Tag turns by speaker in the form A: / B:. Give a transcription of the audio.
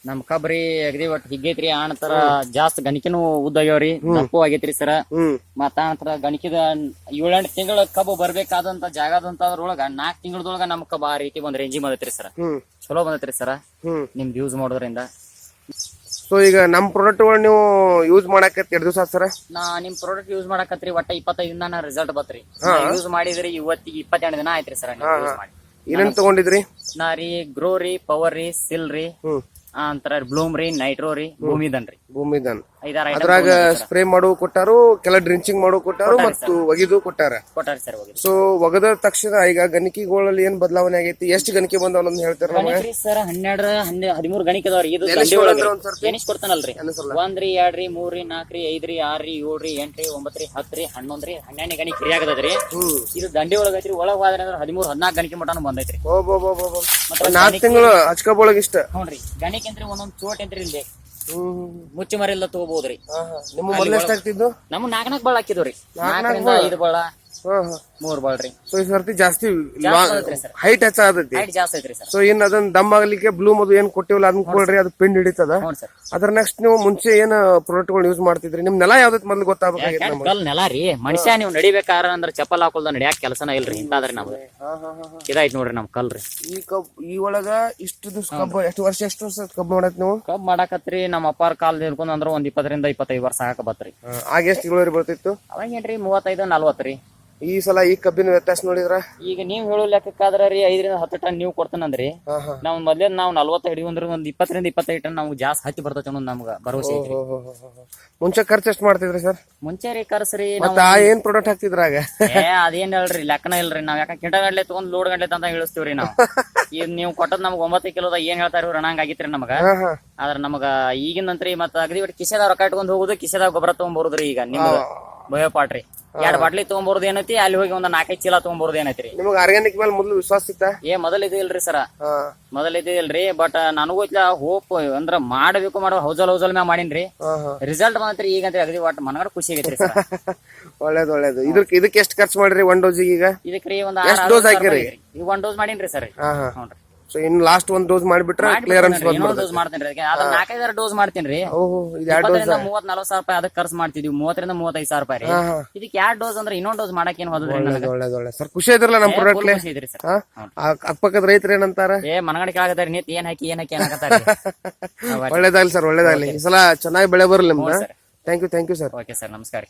A: ನಮ್ ಕಬ್ರಿ ಅಗದಿ ಒಟ್ ಹಿಗ್ಗೈತ್ರಿ ಆಣತರ ಜಾಸ್ತಿ ಗಣಿಕಿನೂ ಉದ್ದ ಆಗ್ಯಾವ್ರಿ ದಪ್ಪು ಆಗೈತ್ರಿ ಸರ ಮತ್ತ ಆಣತರ ಗಣಿಕಿದ 7-8 ತಿಂಗಳ ಕಬ್ಬು ಬರ್ಬೇಕಾದಂತ ಜಾಗದಂತದ್ರೊಳಗ 4 ತಿಂಗಳದೊಳಗ ನಮ್ ಕಬ್ಬ ಆ ರೀತಿ ಒಂದ್ ರೇಂಜಿ ಬಂದೈತ್ರಿ ಸರ. ಚಲೋ ಬಂದೈತ್ರಿ ಸರ ನಿಮ್ದು ಯೂಸ್ ಮಾಡೋದ್ರಿಂದ.
B: ಸೊ ಈಗ ನಮ್ ಪ್ರಾಡಕ್ಟ್ ಗಳು ನೀವು ಯೂಸ್ ಮಾಡಾಕತ್ತಿ 2 ದಿವಸ ಸರ್.
A: ನಾ ನಿಮ್ ಪ್ರಾಡಕ್ಟ್ ಯೂಸ್ ಮಾಡಾಕತ್ರಿ ಒಟ್ಟ 25 ದಿನ ರಿಸಲ್ಟ್ ಬತ್ರಿ. ಯೂಸ್ ಮಾಡಿದ್ರಿ ಇವತ್ತಿಗೆ 22 ದಿನ ಆಯ್ತ್ರಿ ಸರ್ ಯೂಸ್ ಮಾಡಿ.
B: ಏನೇನ್ ತಗೊಂಡಿದ್ರಿ?
A: ನಾ ರೀ ಗ್ರೋ ರೀ, ಪವರ್ ರೀ, ಸಿಲ್ ರೀ, ಅಂತರ ಬ್ಲೂಮ್ ರೀ, ನೈಟ್ರೋ ರೀ, ಭೂಮಿದನ್ ರೀ.
B: ಭೂಮಿದನ್
A: 5-6
B: ಅದ್ರಾಗ ಸ್ಪ್ರೇ ಮಾಡೋ ಕೊಟ್ಟಾರು, ಕೆಲ ಡ್ರಿಂಚಿಂಗ್ ಮಾಡೋ ಕೊಟ್ಟಾರು ಮತ್ತು ಒಗಿದು ಕೊಟ್ಟಾರ.
A: ಸರ್
B: ಸೊ ಒಗದ ತಕ್ಷಣ ಈಗ ಗಣಿಕೆಗಳಲ್ಲಿ ಏನ್ ಬದಲಾವಣೆ ಆಗೈತಿ? ಎಷ್ಟು ಗಣಿಕೆ ಬಂದಾವ ಅಂತ ಹೇಳ್ತಾರ ನಮಗೆ
A: ಸರ್? 13 ಗಣಿಕೆ ಅದಾವ್ರಿ. ಇದು ದಂಡಿ ಒಳಗ ಎನಿಸ್ ಕೊಡ್ತಾನಲ್ರಿ. 1 ರೀ, 2 ರೀ, 3 ರೀ, 4 ರೀ, 5 ರೀ, 6 ರೀ, 7 ರೀ, 8 ರೀ, 9 ರೀ, 10 ರೀ, 11 ರೀ, 12 ಗಣಿಕೆ ಫ್ರೀ ಆಗದ್ರಿ. ಇದು ದಂಡಿ ಒಳಗ ಐತ್ರಿ. ಒಳಗ್ ಹೋದ್ರೆ 13-14 ಗಣಿಕೆ ಮಟನು ಬಂದೈತ್ರಿ.
B: 4 ತಿಂಗಳು ಹಚ್ಕೊಳಗ ಇಷ್ಟ.
A: ನೋಡ್ರಿ ಗಣಿಕೆ ಅಂತ್ರಿ ಒಂದೊಂದ್ ಚೋಟ್ ಅಂತ್ರಿ ಇಲ್ಲಿ ಮುಚ್ಚಿ ಮರಿಲ್ಲ ತಗೋಬಹುದ್ರಿ.
B: ನಿಮ್ಮ ಮೊದಲು ಎಷ್ಟಾಗ್ತಿದ್ದು?
A: ನಮ್ 4 ಬಾಳ್ ಹಾಕಿದ್ರಿ. 4ರಿಂದ 5 ಬಾಳ 3 ಬಾಳ್ ರೀ.
B: ಸೊ ಈ ಸರ್ತಿ ಜಾಸ್ತಿ ಹೈಟ್ ಹೆಚ್ಚಾಗತೈತಿ.
A: ಹೈಟ್ ಜಾಸ್ತಿ ಐತ್ರಿ ಸರ್.
B: ಸೊ ಇನ್ ಅದನ್ನ ದಮ್ ಆಗ್ಲಿಕ್ಕೆ ಬ್ಲೂಮ್ ಅದು ಏನ್ ಕೊಟ್ಟಿವಲ್ಲ ಅದನ್ನ ಕೊಡ್ರಿ, ಅದು ಪಿಂಡ್ ಹಿಡಿತದ. ಅದ್ರ ನೆಕ್ಸ್ಟ್ ನೀವು ಮುಂಚೆ ಏನ್ ಪ್ರಾಡಕ್ಟ್ ಗಳು ಯೂಸ್ ಮಾಡ್ತಿದ್ರಿ? ನಿಮ್ ನೆಲ ಯಾವ್ದೈತಿ ಮೊದ್ಲು ಗೊತ್ತಾಗಬೇಕಾಗಿತ್ತು.
A: ಕಲ್ ನೆಲ ರೀ. ಮನುಷ್ಯ ನೀವು ನಡಿಬೇಕಾರ ಅಂದ್ರ ಚಪ್ಪಲ್ ಹಾಕೊಳ್ದ ನಡಿಯಾಕ ಕೆಲಸನ ಇಲ್ರಿ. ಇಂತಾದ್ರಿ ನಮ್ದು ಇದಾಯ್ತು ನೋಡ್ರಿ ನಮ್ ಕಲ್ರಿ.
B: ಈ ಒಳಗ ಇಷ್ಟು ದಿವ್ಸ ಕಬ್ಬು ಎಷ್ಟು ವರ್ಷ ಕಬ್ಬು ಮಾಡತ್ ನೀವು?
A: ಕಬ್ಬು ಮಾಡಾಕತ್ರಿ ನಮ್ಮ ಅಪ್ಪಾರ ಕಾಲದ ಹಿಡ್ಕೊಂಡ್ ಅಂದ್ರ ಒಂದ್ 20-25 ವರ್ಷ ಹಾಕ ಬತ್ರಿ.
B: ಆಗ ಎಷ್ಟು ಇಳುವರಿ ಬರ್ತಿತ್ತು?
A: ಅವಾಗ ಏನ್ರಿ 35-40 ರೀ.
B: ಈ ಸಲ ಈ ಕಬ್ಬಿನ ವ್ಯತ್ಯಾಸ ನೋಡಿದ್ರ?
A: ಈಗ ನೀವ್ ಹೇಳೋ ಲೆಕ್ಕಕ್ಕಾದ್ರ ರೀ 5-10 ಟನ್ ನೀವು ಕೊಡ್ತಾನಂದ್ರಿ. ನಾವ್ ಮೊದ್ಲೇ ನಾವು 40 ಹಿಡಿಯುವಂದ್ರ ಒಂದ್ 20-25 ಟನ್ ನಮ್ಗೆ ಜಾಸ್ತಿ ಹತ್ತಿ ಬರ್ತೈತಿ ಅನ್ನೋದು ನಮ್ಗ ಭರವಸೆ ಐತ್ರಿ.
B: ಮುಂಚೆ ಖರ್ಚು ಎಷ್ಟು ಮಾಡ್ತಿದ್ರಿ ಸರ್?
A: ಮುಂಚೆ ರೀ ಖರ್ಚ್ರಿ
B: ಏನ್ ಪ್ರಾಡಕ್ಟ್ ಹಾಕ್ತಿದ್ರಾಗ?
A: ಅದೇನ್ ಹೇಳ್ರಿ ಲೆಕ್ಕನ ಇಲ್ರಿ. ನಾವ್ ಯಾಕ ಕಿಂಟ ಗಡ್ಲೆ ತಗೊಂಡ್ ಲೋಡ್ ಗಡ್ಲೆ ಅಂತ ಹೇಳಿಸ್ತೀವ್ರಿ ನಾವು. ಈಗ ನೀವು ಕೊಟ್ಟದ್ ನಮ್ಗೆ 9 ಕಿಲೋದ ಏನ್ ಹೇಳ್ತಾರ ರಣಂಗ್ ಆಗಿತ್ರಿ ನಮಗ. ಆದ್ರ ನಮಗ ಈಗಿನಂತ್ರಿ ಮತ್ತ ಅಗದಿ ಒಟ್ಟು ಕಿಸೆದಾಗ ರೊಕ್ಕ ಇಟ್ಕೊಂಡ್ ಹೋಗುದು, ಕಿಸೆದಾಗ ಗೊಬ್ಬರ ತಗೊಂಡ್ಬರುದ್ರಿ. ಈಗ ನಿಮ್ಗ ಬಯೋಪಾಟ್ರಿ 2 ಬಾಟ್ಲಿ ತಗೊಂಡ್ಬರೋದು ಏನೈತಿ, ಅಲ್ಲಿ ಹೋಗಿ ಒಂದ್ 4-5 ಚೀಲ ತಗೊಂಡ್ಬರೋದು ಏನೈತ್ರಿ.
B: ನಿಮ್ಗೆ ಆರ್ಗ್ಯಾನಿಕ್ ಮೇಲೆ ಮೊದಲು ವಿಶ್ವಾಸ ಇತ್ತ?
A: ಮೊದಲ್ ಇದು ಇಲ್ರಿ ಸರ, ಮೊದಲ್ ಇದು ಇಲ್ರಿ. ಬಟ್ ನನಗೂ ಇತ್ಲ ಹೋಪ್ ಅಂದ್ರ ಮಾಡ್ಬೇಕು ಮಾಡೋ ಹೌಜಲ್ ಮ್ಯಾಗ ಮಾಡೀನ್ರಿ. ರಿಸಲ್ಟ್ ಬಂದ್ರಿ ಈಗಂತ್ರಿ ಅಗದಿ ಒಟ್ಟು ಮನಗಡ ಖುಷಿ ಆಗೈತ್ರಿ ಸರ್.
B: ಒಳ್ಳೇದು. ಇದಕ್ಕೆ ಎಷ್ಟು ಖರ್ಚು ಮಾಡ್ರಿ ಒಂದ್ ಡೋಸಿಗೆ? ಈಗ
A: ಇದಕ್ರಿ ಒಂದ್
B: 6 ಡೋಸ್ ಹಾಕಿರಿ?
A: ಈಗ 1 ಡೋಸ್ ಮಾಡೀನ್ರಿ ಸರ್. ಹ್ಞೂ.
B: ಸೊ ಇನ್ ಲಾಸ್ಟ್ 1 ಡೋಸ್ ಮಾಡಿಬಿಟ್ರೆ ಕ್ಲಿಯರೆನ್ಸ್
A: ಇನ್ನೊಂದು ಡೋಸ್ ಮಾಡ್ತೇನ್ರಿ. ಅದ್ರ 4-5 ಡೋಸ್ ಮಾಡ್ತೇನ್ರಿ. 30-40 ಸಾವಿರ ರೂಪಾಯಿ ಅದಕ್ಕೆ ಖರ್ಚು ಮಾಡ್ತಿದ್ವಿ. 30-35 ಸಾವಿರ ರೂಪಾಯಿ ರೀ. ಇದಕ್ಕೆ 2 ಡೋಸ್ ಅಂದ್ರೆ ಇನ್ನೊಂದು ಡೋಸ್ ಮಾಡಕ್ ಏನ್ ಹೋದ್ರಿ?
B: ಒಳ್ಳೇದು ಸರ್. ಖುಷಿ ಐತ್ರಲ್ಲ ನಮ್ ಪ್ರಾಡಕ್ಟ್? ಅಕ್ಕಪಕ್ಕದ ರೈತರು ಏನಂತಾರ?
A: ಮನಗಡೆ ಕೇಳಾಕತ್ತಾರ ನೀತ್ ಏನ್ ಹಾಕಿ ಅನ್ನಕತ್ತಾರ.
B: ಒಳ್ಳೇದಾಗ್ಲಿ ಸರ್, ಒಳ್ಳೇದಾಗ್ಲಿ. ಈ ಸಲ ಚೆನ್ನಾಗಿ ಬೆಳೆ ಬರ್ಲಿ ನಿಮ್ದು. Thank you sir.
A: Okay sir, ನಮಸ್ಕಾರ.